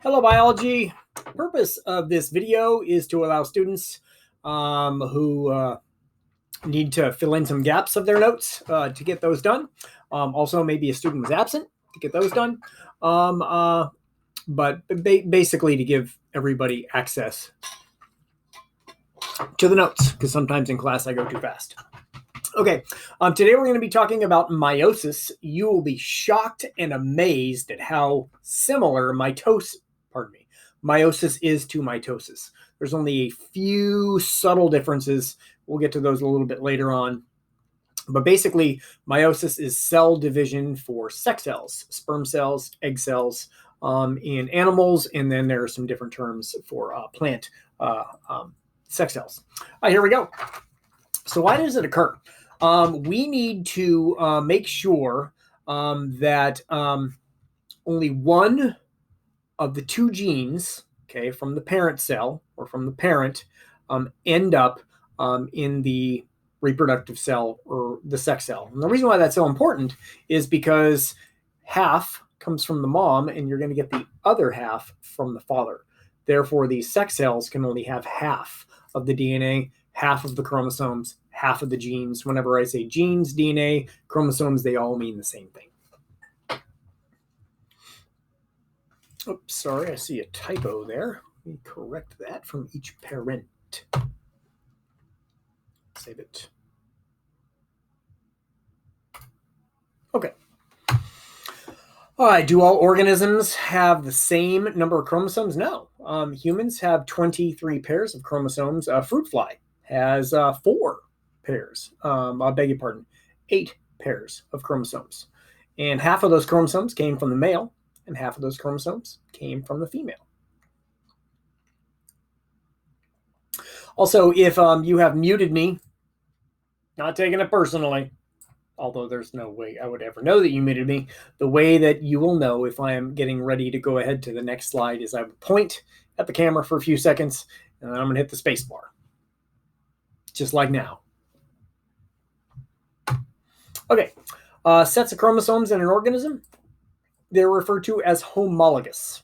Hello, biology. Purpose of this video is to allow students who need to fill in some gaps of their notes to get those done. Also, maybe a student was absent to get those done. But basically to give everybody access to the notes, because sometimes in class I go too fast. Okay, today we're going to be talking about meiosis. You will be shocked and amazed at how similar meiosis is to mitosis. There's only a few subtle differences. We'll get to those a little bit later on. But basically, meiosis is cell division for sex cells, sperm cells, egg cells in animals, and then there are some different terms for plant sex cells. All right, here we go. So why does it occur? We need to make sure that only one of the two genes, okay, from the parent cell or from the parent, end up in the reproductive cell or the sex cell. And the reason why that's so important is because half comes from the mom and you're going to get the other half from the father. Therefore, these sex cells can only have half of the DNA, half of the chromosomes, half of the genes. Whenever I say genes, DNA, chromosomes, they all mean the same thing. Oops, sorry, I see a typo there. Let me correct that from each parent. Save it. Okay. All right, do all organisms have the same number of chromosomes? No. Humans have 23 pairs of chromosomes. Fruit fly has 4 pairs. I beg your pardon, 8 pairs of chromosomes. And half of those chromosomes came from the male, and half of those chromosomes came from the female. Also, if you have muted me, not taking it personally, although there's no way I would ever know that you muted me, the way that you will know if I am getting ready to go ahead to the next slide is I would point at the camera for a few seconds, and then I'm going to hit the space bar. Just like now. Okay, sets of chromosomes in an organism, they're referred to as homologous.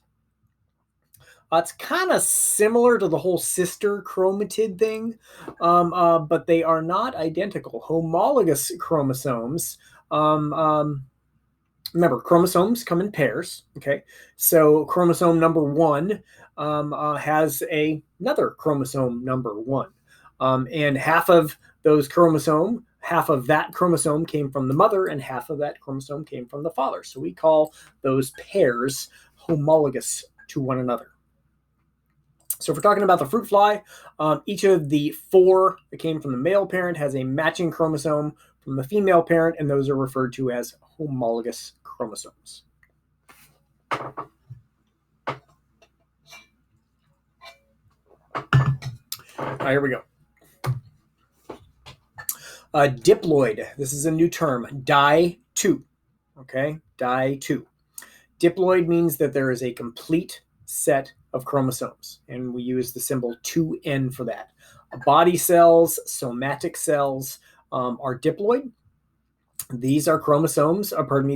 It's kind of similar to the whole sister chromatid thing, but they are not identical. Homologous chromosomes, remember, chromosomes come in pairs, okay? So chromosome number 1 has another chromosome number 1. And half of that chromosome came from the mother, and half of that chromosome came from the father. So we call those pairs homologous to one another. So if we're talking about the fruit fly, each of the 4 that came from the male parent has a matching chromosome from the female parent, and those are referred to as homologous chromosomes. All right, here we go. Diploid, this is a new term, di2, okay, di2. Diploid means that there is a complete set of chromosomes, and we use the symbol 2N for that. Body cells, somatic cells are diploid. These are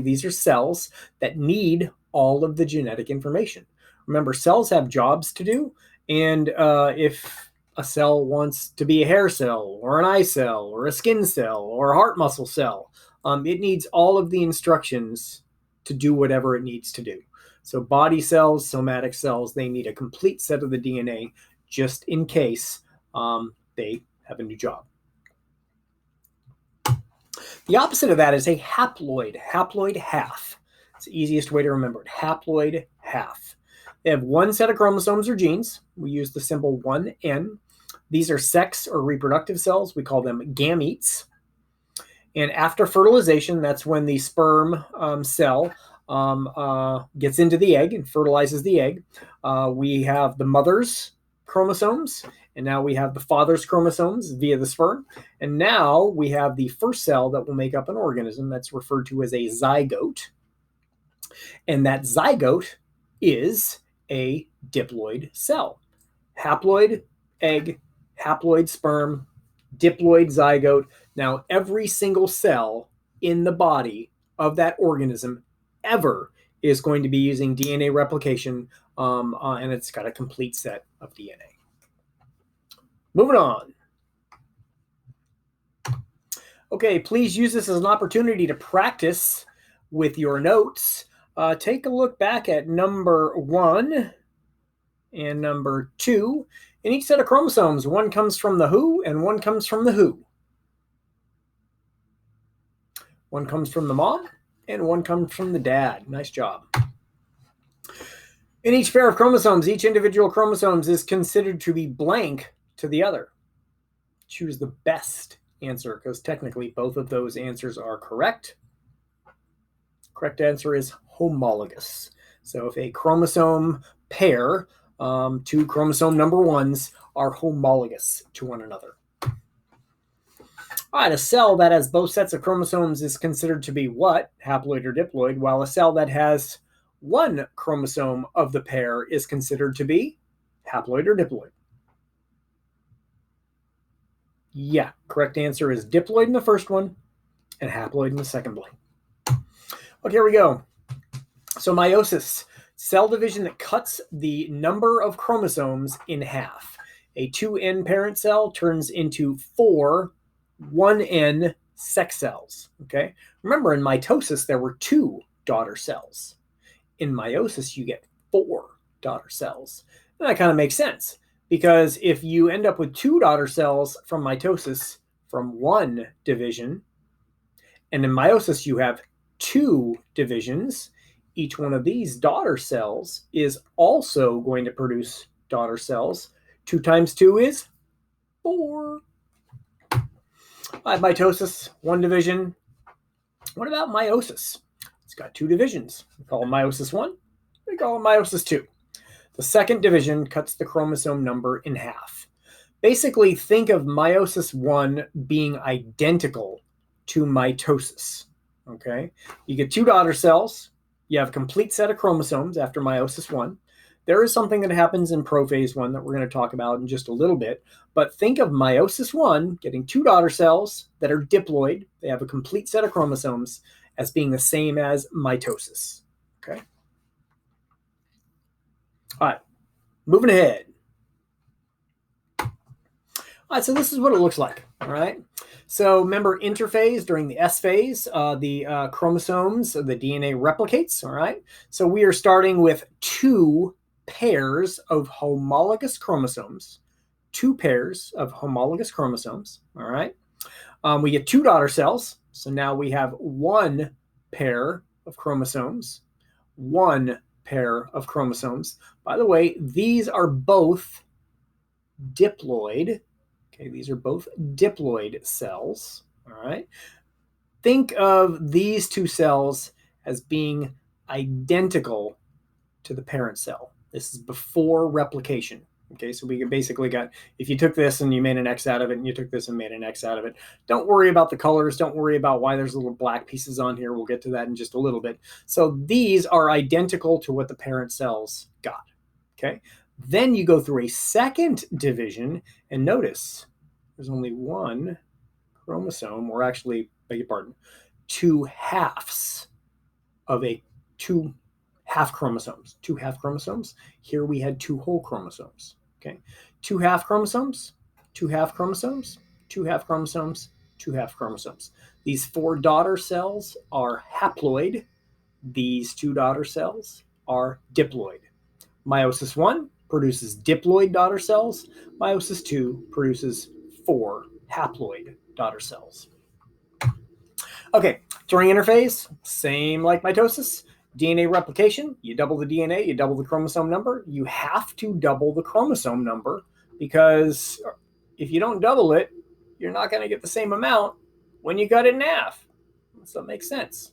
these are cells that need all of the genetic information. Remember, cells have jobs to do, and if a cell wants to be a hair cell or an eye cell or a skin cell or a heart muscle cell, it needs all of the instructions to do whatever it needs to do. So body cells, somatic cells, they need a complete set of the DNA just in case they have a new job. The opposite of that is a haploid, haploid half. It's the easiest way to remember it, haploid half. They have one set of chromosomes or genes. We use the symbol 1N. These are sex or reproductive cells. We call them gametes. And after fertilization, that's when the sperm cell gets into the egg and fertilizes the egg. We have the mother's chromosomes, and now we have the father's chromosomes via the sperm. And now we have the first cell that will make up an organism that's referred to as a zygote. And that zygote is a diploid cell. Haploid egg, haploid sperm, diploid zygote. Now, every single cell in the body of that organism ever is going to be using DNA replication and it's got a complete set of DNA. Moving on. Okay, please use this as an opportunity to practice with your notes. Take a look back at number 1 and number 2. In each set of chromosomes, one comes from the who and one comes from the who. One comes from the mom and one comes from the dad. Nice job. In each pair of chromosomes, each individual chromosomes is considered to be blank to the other. Choose the best answer because technically both of those answers are correct. Correct answer is homologous. So if a chromosome pair, 2 chromosome number 1s are homologous to one another. All right, a cell that has both sets of chromosomes is considered to be what? Haploid or diploid, while a cell that has one chromosome of the pair is considered to be haploid or diploid. Yeah, correct answer is diploid in the first one and haploid in the second one. Okay, here we go. So meiosis, cell division that cuts the number of chromosomes in half. A 2N parent cell turns into 4 1N sex cells. Okay, remember in mitosis there were 2 daughter cells. In meiosis you get 4 daughter cells. And that kind of makes sense because if you end up with 2 daughter cells from mitosis from one division, and in meiosis you have 2 divisions, each one of these daughter cells is also going to produce daughter cells. 2 times 2 is 4. Mitosis, 1 division. What about meiosis? It's got 2 divisions. We call it meiosis 1. We call it meiosis 2. The second division cuts the chromosome number in half. Basically, think of meiosis 1 being identical to mitosis. Okay, you get 2 daughter cells. You have a complete set of chromosomes after meiosis 1. There is something that happens in prophase 1 that we're going to talk about in just a little bit. But think of meiosis 1 getting 2 daughter cells that are diploid. They have a complete set of chromosomes as being the same as mitosis. Okay. All right, moving ahead. All right, so this is what it looks like. All right. So remember interphase during the S phase, the chromosomes, the DNA replicates. All right. So we are starting with 2 pairs of homologous chromosomes. 2 pairs of homologous chromosomes. All right. We get 2 daughter cells. So now we have 1 pair of chromosomes. 1 pair of chromosomes. By the way, these are both diploid. Okay, these are both diploid cells. All right. Think of these 2 cells as being identical to the parent cell. This is before replication. Okay, so we basically got, if you took this and you made an X out of it and you took this and made an X out of it, don't worry about the colors. Don't worry about why there's little black pieces on here. We'll get to that in just a little bit. So these are identical to what the parent cells got. Okay, then you go through a second division and notice there's only 1 chromosome, or actually, beg your pardon, 2 halves of a 2 half chromosomes. 2 half chromosomes. Here we had 2 whole chromosomes. Okay, 2 half chromosomes, 2 half chromosomes, 2 half chromosomes, 2 half chromosomes. These 4 daughter cells are haploid. These 2 daughter cells are diploid. Meiosis 1 produces diploid daughter cells. Meiosis 2 produces 4 haploid daughter cells. Okay, during interphase, same like mitosis. DNA replication, you double the DNA, you double the chromosome number. You have to double the chromosome number because if you don't double it, you're not going to get the same amount when you cut it in half. So it makes sense.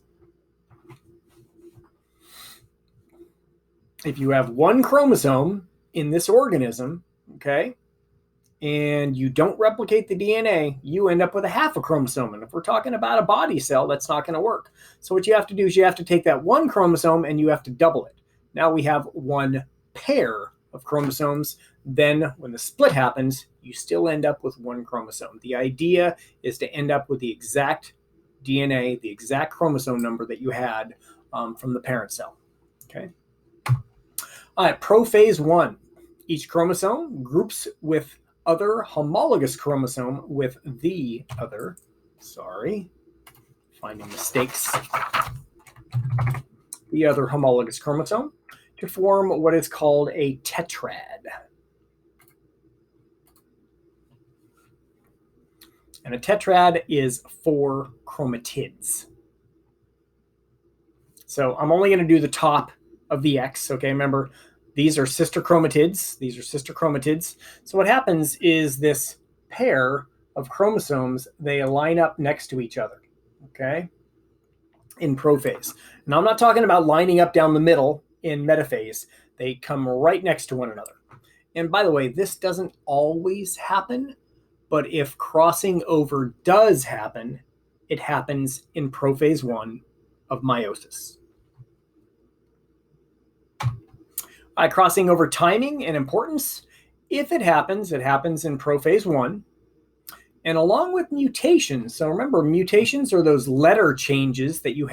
If you have 1 chromosome in this organism, okay, and you don't replicate the DNA, you end up with a half a chromosome. And if we're talking about a body cell, that's not going to work. So what you have to do is you have to take that 1 chromosome and you have to double it. Now we have 1 pair of chromosomes. Then when the split happens, you still end up with 1 chromosome. The idea is to end up with the exact DNA, the exact chromosome number that you had from the parent cell. Okay. All right, prophase 1. Each chromosome groups with other homologous chromosome with the other. Sorry, finding mistakes. The other homologous chromosome to form what is called a tetrad. And a tetrad is 4 chromatids. So I'm only going to do the top of the X. Okay, remember, these are sister chromatids. These are sister chromatids. So what happens is this pair of chromosomes, they line up next to each other, okay, in prophase. Now, I'm not talking about lining up down the middle in metaphase. They come right next to one another. And by the way, this doesn't always happen, but if crossing over does happen, it happens in prophase 1 of meiosis. Crossing over timing and importance, if it happens in prophase 1. And along with mutations, so remember, mutations are those letter changes that you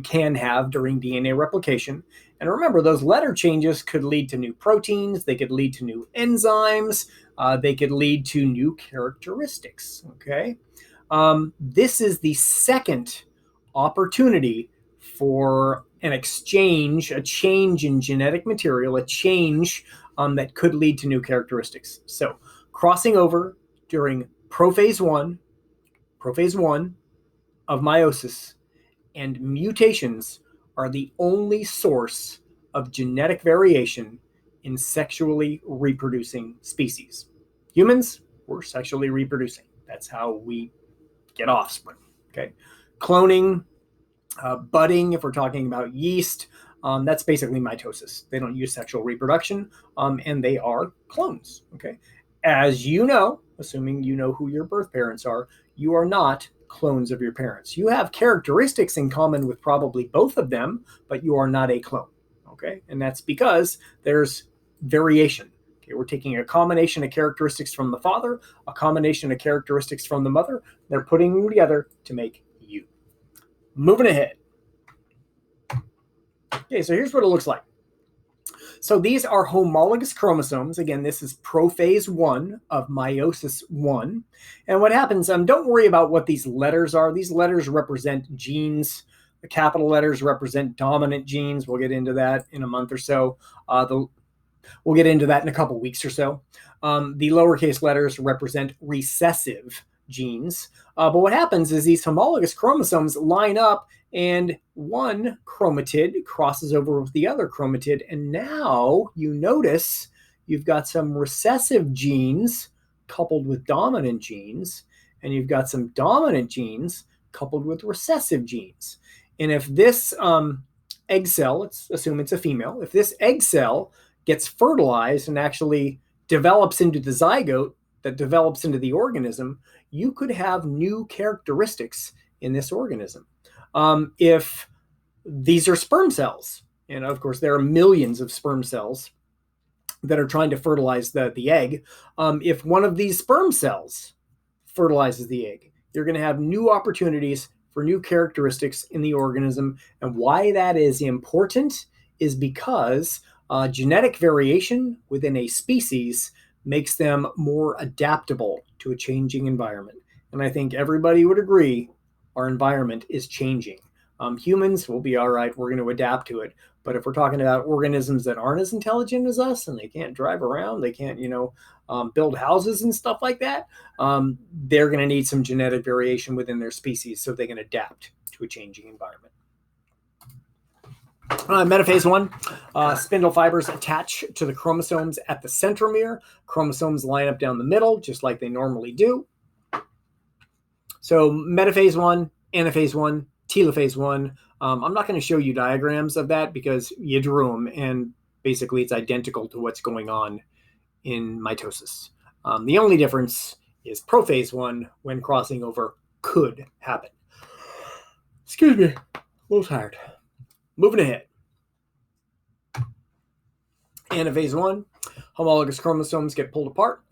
can have during DNA replication. And remember, those letter changes could lead to new proteins, they could lead to new enzymes, they could lead to new characteristics, okay? This is the second opportunity for an exchange, a change in genetic material, a change that could lead to new characteristics. So crossing over during prophase 1 of meiosis, and mutations are the only source of genetic variation in sexually reproducing species. Humans, we're sexually reproducing. That's how we get offspring, okay? Cloning, budding, if we're talking about yeast, that's basically mitosis. They don't use sexual reproduction, and they are clones, okay? As you know, assuming you know who your birth parents are, you are not clones of your parents. You have characteristics in common with probably both of them, but you are not a clone, okay? And that's because there's variation. Okay, we're taking a combination of characteristics from the father, a combination of characteristics from the mother. They're putting them together to make you. Moving ahead. Okay, so here's what it looks like. So these are homologous chromosomes. Again, this is prophase 1 of meiosis 1. And what happens, don't worry about what these letters are. These letters represent genes. The capital letters represent dominant genes. We'll get into that in a month or so. We'll get into that in a couple weeks or so. The lowercase letters represent recessive genes. But what happens is these homologous chromosomes line up and one chromatid crosses over with the other chromatid. And now you notice you've got some recessive genes coupled with dominant genes, and you've got some dominant genes coupled with recessive genes. And if this egg cell, let's assume it's a female, if this egg cell gets fertilized and actually develops into the zygote that develops into the organism, you could have new characteristics in this organism. If these are sperm cells, and of course there are millions of sperm cells that are trying to fertilize the egg, if one of these sperm cells fertilizes the egg, you're going to have new opportunities for new characteristics in the organism. And why that is important is because genetic variation within a species makes them more adaptable to a changing environment. And I think everybody would agree our environment is changing. Humans will be all right. We're going to adapt to it. But if we're talking about organisms that aren't as intelligent as us and they can't drive around, they can't, build houses and stuff like that, they're going to need some genetic variation within their species so they can adapt to a changing environment. Metaphase 1, spindle fibers attach to the chromosomes at the centromere. Chromosomes line up down the middle, just like they normally do. So metaphase 1, anaphase 1, telophase 1. I'm not going to show you diagrams of that because you drew them, and basically it's identical to what's going on in mitosis. The only difference is prophase 1, when crossing over, could happen. Excuse me, a little tired. Moving ahead. Anaphase 1, homologous chromosomes get pulled apart.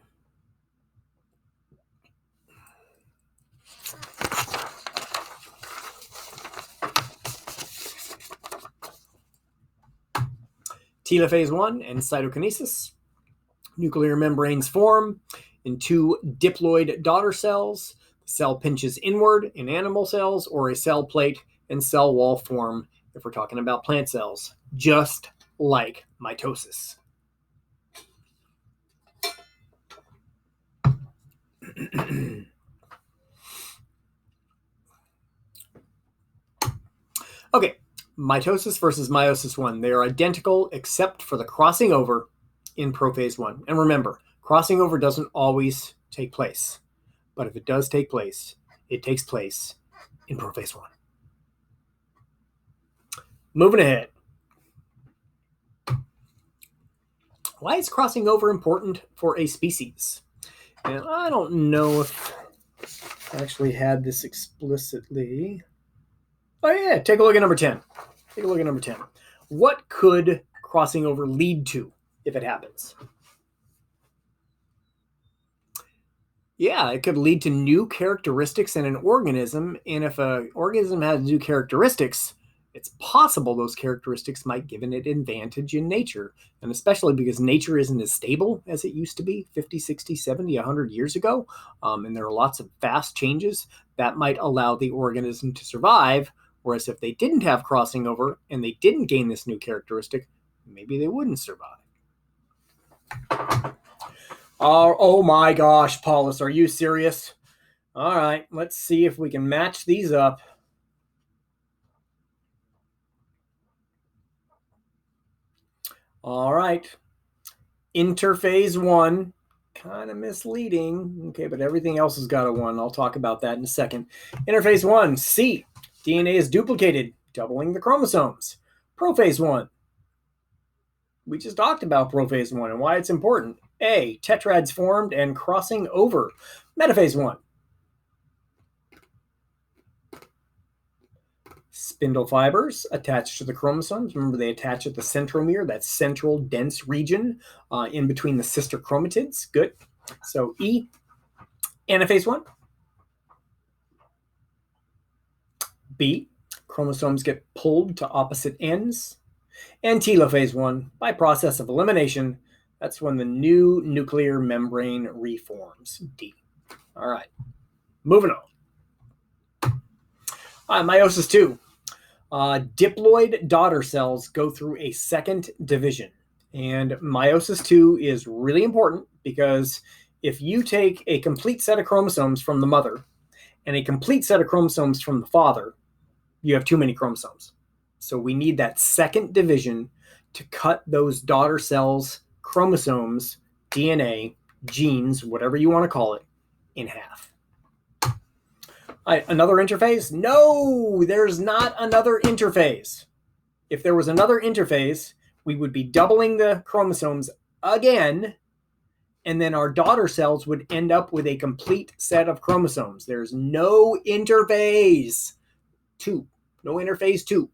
Telophase 1 and cytokinesis. Nuclear membranes form in two diploid daughter cells. The cell pinches inward in animal cells, or a cell plate and cell wall form if we're talking about plant cells, just like mitosis. Okay, mitosis versus meiosis 1. They are identical except for the crossing over in prophase 1. And remember, crossing over doesn't always take place. But if it does take place, it takes place in prophase 1. Moving ahead. Why is crossing over important for a species? And I don't know if I actually had this explicitly. Oh, yeah. Take a look at number 10. Take a look at number 10. What could crossing over lead to if it happens? Yeah, it could lead to new characteristics in an organism. And if an organism has new characteristics, it's possible those characteristics might give it an advantage in nature. And especially because nature isn't as stable as it used to be 50, 60, 70, 100 years ago. And there are lots of fast changes that might allow the organism to survive. Whereas if they didn't have crossing over and they didn't gain this new characteristic, maybe they wouldn't survive. Oh my gosh, Paulus, are you serious? All right, let's see if we can match these up. All right. Interphase 1, kind of misleading. Okay, but everything else has got a 1. I'll talk about that in a second. Interphase 1, C. DNA is duplicated, doubling the chromosomes. Prophase 1. We just talked about prophase 1 and why it's important. A. Tetrads formed and crossing over. Metaphase 1. Spindle fibers attached to the chromosomes. Remember, they attach at the centromere, that central dense region in between the sister chromatids. Good. So E. Anaphase 1. B. Chromosomes get pulled to opposite ends. And telophase 1, by process of elimination, that's when the new nuclear membrane reforms. D. All right. Moving on. Meiosis 2. Diploid daughter cells go through a second division. And meiosis 2 is really important because if you take a complete set of chromosomes from the mother and a complete set of chromosomes from the father, you have too many chromosomes. So we need that second division to cut those daughter cells' chromosomes, DNA, genes, whatever you want to call it, in half. Another interphase? No, there's not another interphase. If there was another interphase, we would be doubling the chromosomes again, and then our daughter cells would end up with a complete set of chromosomes. There's no interphase 2. No interphase 2.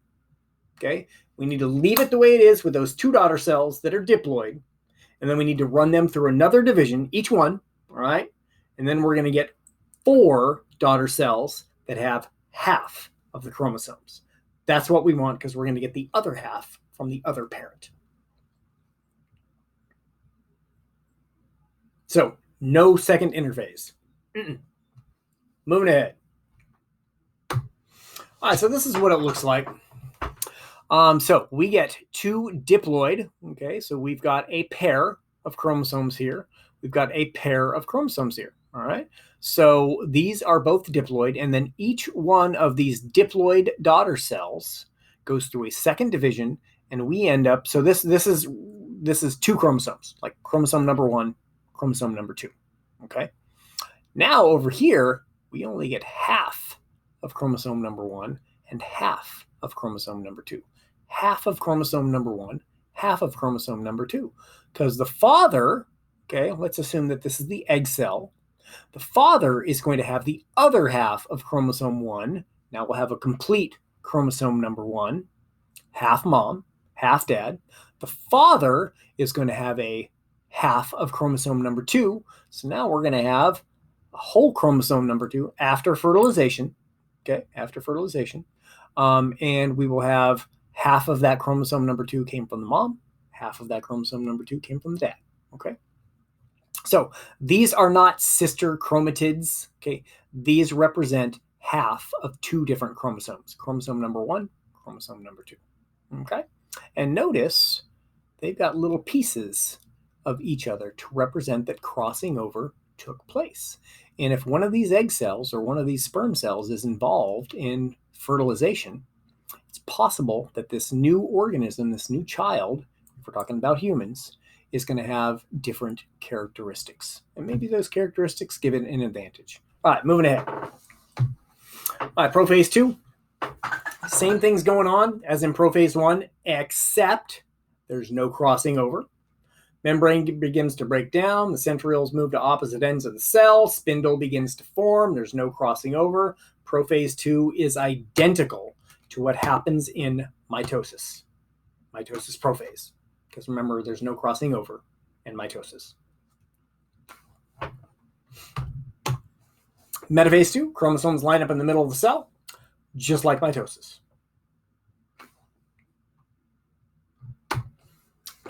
Okay? We need to leave it the way it is with those 2 daughter cells that are diploid, and then we need to run them through another division, each one, all right? And then we're going to get 4 daughter cells that have half of the chromosomes. That's what we want because we're going to get the other half from the other parent. So, no second interphase. Moving ahead. All right, so this is what it looks like. So we get 2 diploid. Okay, so we've got a pair of chromosomes here. We've got a pair of chromosomes here. All right. So these are both diploid, and then each one of these diploid daughter cells goes through a second division, and we end up. So this is 2 chromosomes, like chromosome number 1, chromosome number 2. Okay. Now over here, we only get half of chromosome number 1 and half of chromosome number 2. Half of chromosome number 1, half of chromosome number 2. Because the father, okay, let's assume that this is the egg cell. The father is going to have the other half of chromosome 1. Now we'll have a complete chromosome number 1, half mom, half dad. The father is going to have a half of chromosome number 2. So now we're going to have a whole chromosome number 2 after fertilization. Okay, after fertilization. And we will have half of that chromosome number 2 came from the mom, half of that chromosome number 2 came from the dad. Okay. So these are not sister chromatids. Okay. These represent half of 2 different chromosomes. Chromosome number 1, chromosome number 2. Okay. And notice they've got little pieces of each other to represent that crossing over took place. And if one of these egg cells or one of these sperm cells is involved in fertilization, it's possible that this new organism, this new child, if we're talking about humans, is going to have different characteristics. And maybe those characteristics give it an advantage. All right, moving ahead. All right, prophase 2. Same things going on as in prophase 1, except there's no crossing over. Membrane begins to break down. The centrioles move to opposite ends of the cell. Spindle begins to form. There's no crossing over. Prophase 2 is identical to what happens in mitosis. Mitosis prophase. Because remember, there's no crossing over in mitosis. Metaphase 2, chromosomes line up in the middle of the cell, just like mitosis.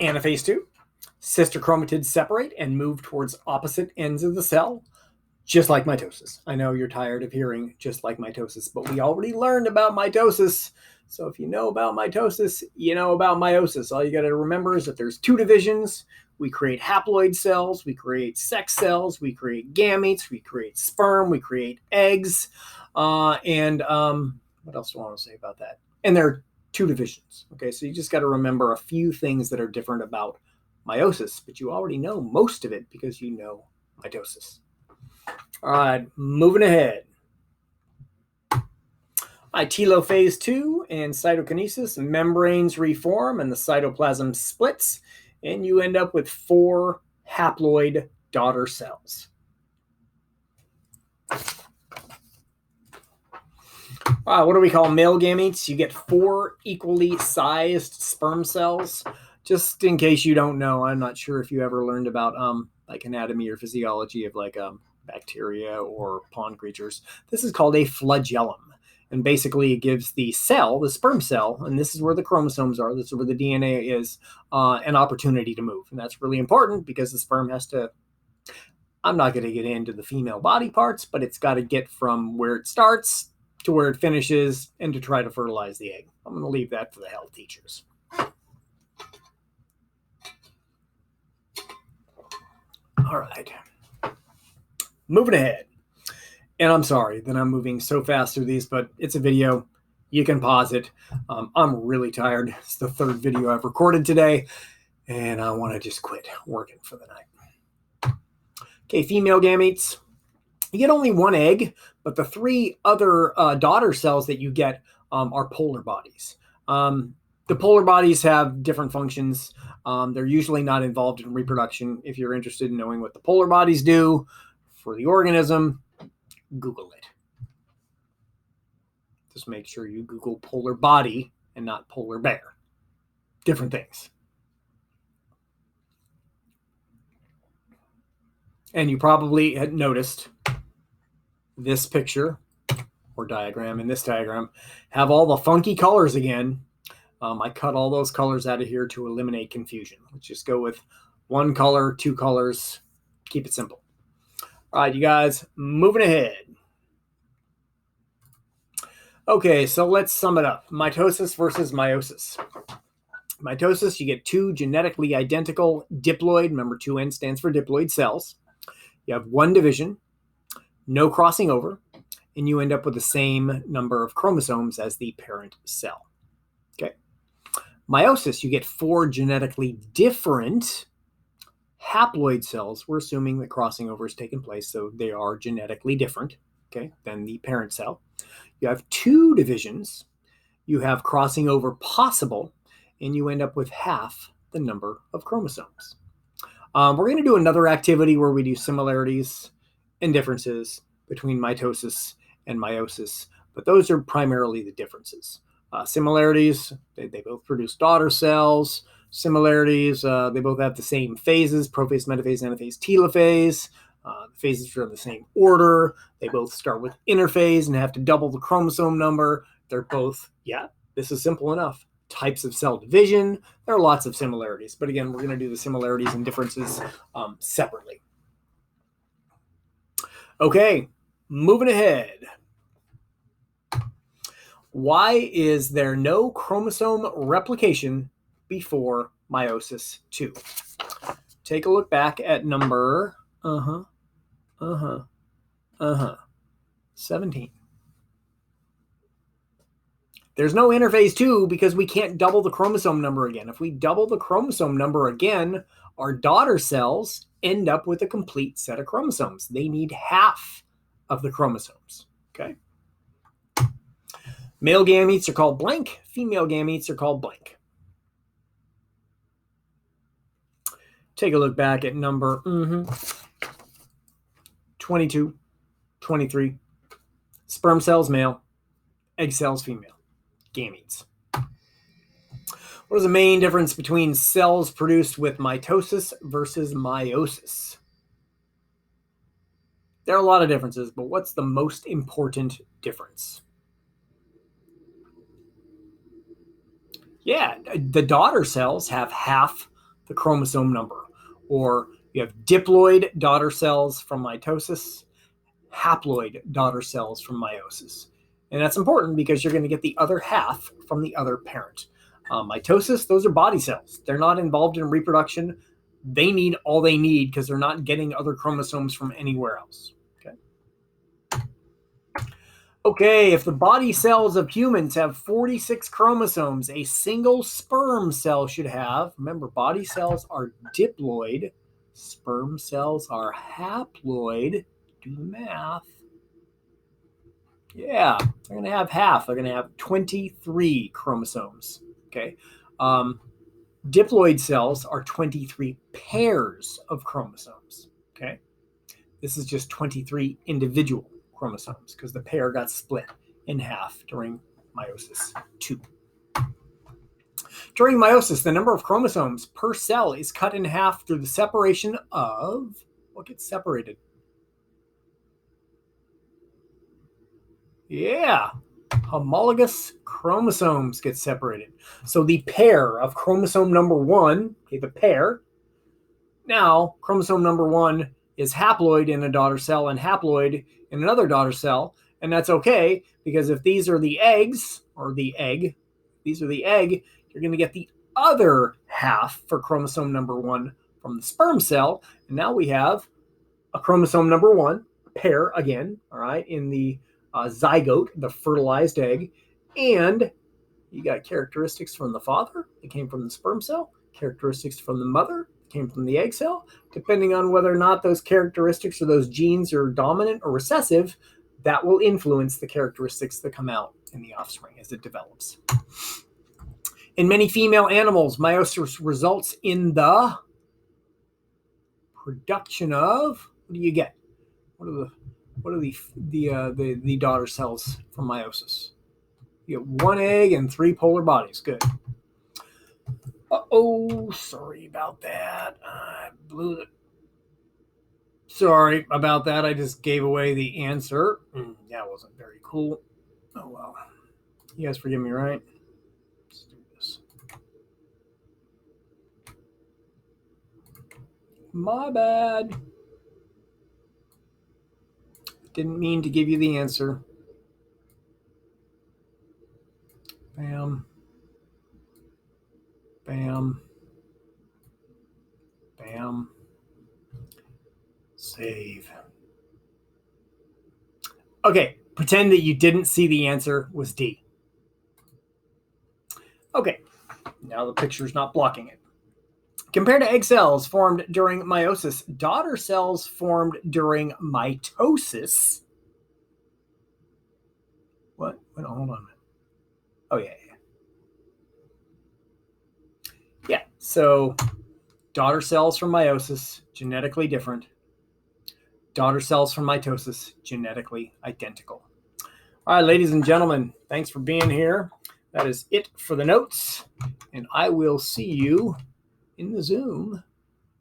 Anaphase 2, sister chromatids separate and move towards opposite ends of the cell, just like mitosis. I know you're tired of hearing just like mitosis, but we already learned about mitosis. So if you know about mitosis, you know about meiosis. All you got to remember is that there's 2 divisions. We create haploid cells, we create sex cells, we create gametes, we create sperm, we create eggs. What else do I want to say about that? And there are 2 divisions. Okay, so you just got to remember a few things that are different about meiosis, but you already know most of it because you know mitosis. All right, moving ahead. All right, telophase 2 and cytokinesis, membranes reform and the cytoplasm splits, and you end up with 4 haploid daughter cells. What do we call male gametes? You get 4 equally sized sperm cells. Just in case you don't know, I'm not sure if you ever learned about like anatomy or physiology of like bacteria or pond creatures. This is called a flagellum. And basically it gives the cell, the sperm cell, and this is where the chromosomes are, this is where the DNA is, an opportunity to move. And that's really important because the sperm has to, I'm not going to get into the female body parts, but it's got to get from where it starts to where it finishes and to try to fertilize the egg. I'm going to leave that for the health teachers. All right. Moving ahead. And I'm sorry that I'm moving so fast through these, but it's a video. You can pause it. I'm really tired. It's the 3rd video I've recorded today, and I want to just quit working for the night. Okay, female gametes. You get only 1 egg, but the 3 other daughter cells that you get are polar bodies. The polar bodies have different functions. They're usually not involved in reproduction. If you're interested in knowing what the polar bodies do for the organism, Google it. Just make sure you Google polar body and not polar bear. Different things. And you probably had noticed this picture or diagram and this diagram have all the funky colors again. I cut all those colors out of here to eliminate confusion. Let's just go with 1 color, 2 colors. Keep it simple. All right, you guys, moving ahead. Okay, so let's sum it up. Mitosis versus meiosis. Mitosis, you get 2 genetically identical diploid, remember 2N stands for diploid cells. You have 1 division, no crossing over, and you end up with the same number of chromosomes as the parent cell. Okay. Meiosis, you get 4 genetically different haploid cells. We're assuming that crossing over has taken place, so they are genetically different, okay, than the parent cell. You have 2 divisions. You have crossing over possible, and you end up with half the number of chromosomes. We're going to do another activity where we do similarities and differences between mitosis and meiosis, but those are primarily the differences. Similarities, they both produce daughter cells. Similarities, they both have the same phases, prophase, metaphase, anaphase, telophase. The phases are in the same order. They both start with interphase and have to double the chromosome number. They're both, yeah, this is simple enough. types of cell division. There are lots of similarities, but again, we're going to do the similarities and differences separately. Okay, moving ahead. Why is there no chromosome replication before meiosis II? Take a look back at number 17. There's no interphase 2 because we can't double the chromosome number again. If we double the chromosome number again, our daughter cells end up with a complete set of chromosomes. They need half of the chromosomes. Okay. Male gametes are called blank. Female gametes are called blank. Take a look back at number 22, 23. Sperm cells male, egg cells female. Gametes. What is the main difference between cells produced with mitosis versus meiosis? There are a lot of differences, but what's the most important difference? Yeah, the daughter cells have half the chromosome number, or you have diploid daughter cells from mitosis, haploid daughter cells from meiosis. And that's important because you're going to get the other half from the other parent. Mitosis, those are body cells. They're not involved in reproduction. They need all they need because they're not getting other chromosomes from anywhere else. Okay, if the body cells of humans have 46 chromosomes, a single sperm cell should have, remember, body cells are diploid, sperm cells are haploid. Do the math. Yeah, they're going to have half. They're going to have 23 chromosomes. Okay. Diploid cells are 23 pairs of chromosomes. Okay. This is just 23 individual chromosomes because the pair got split in half during meiosis II. During meiosis, the number of chromosomes per cell is cut in half through the separation of what gets separated? Yeah, homologous chromosomes get separated. So the pair of chromosome number 1, okay, the pair, now chromosome number 1 is haploid in a daughter cell and haploid in another daughter cell. And that's okay because if these are the eggs or the egg, these are the egg, you're going to get the other half for chromosome number 1 from the sperm cell. And now we have a chromosome number 1 pair again, all right, in the zygote, the fertilized egg, and you got characteristics from the father that came from the sperm cell, characteristics from the mother that came from the egg cell. Depending on whether or not those characteristics or those genes are dominant or recessive, that will influence the characteristics that come out in the offspring as it develops. In many female animals, meiosis results in the production of, what do you get? What are the daughter cells from meiosis? You get 1 egg and 3 polar bodies. Good. Oh, sorry about that. I blew it. Sorry about that. I just gave away the answer. That wasn't very cool. Oh, well. You guys forgive me, right? Let's do this. My bad. Didn't mean to give you the answer. Bam. Bam. Bam. Save. Okay, pretend that you didn't see the answer was D. Okay, now the picture's not blocking it. Compared to egg cells formed during meiosis, daughter cells formed during mitosis. What? Wait, hold on a minute. Oh, yeah. Yeah, so daughter cells from meiosis, genetically different. Daughter cells from mitosis, genetically identical. All right, ladies and gentlemen, thanks for being here. That is it for the notes, and I will see you in the Zoom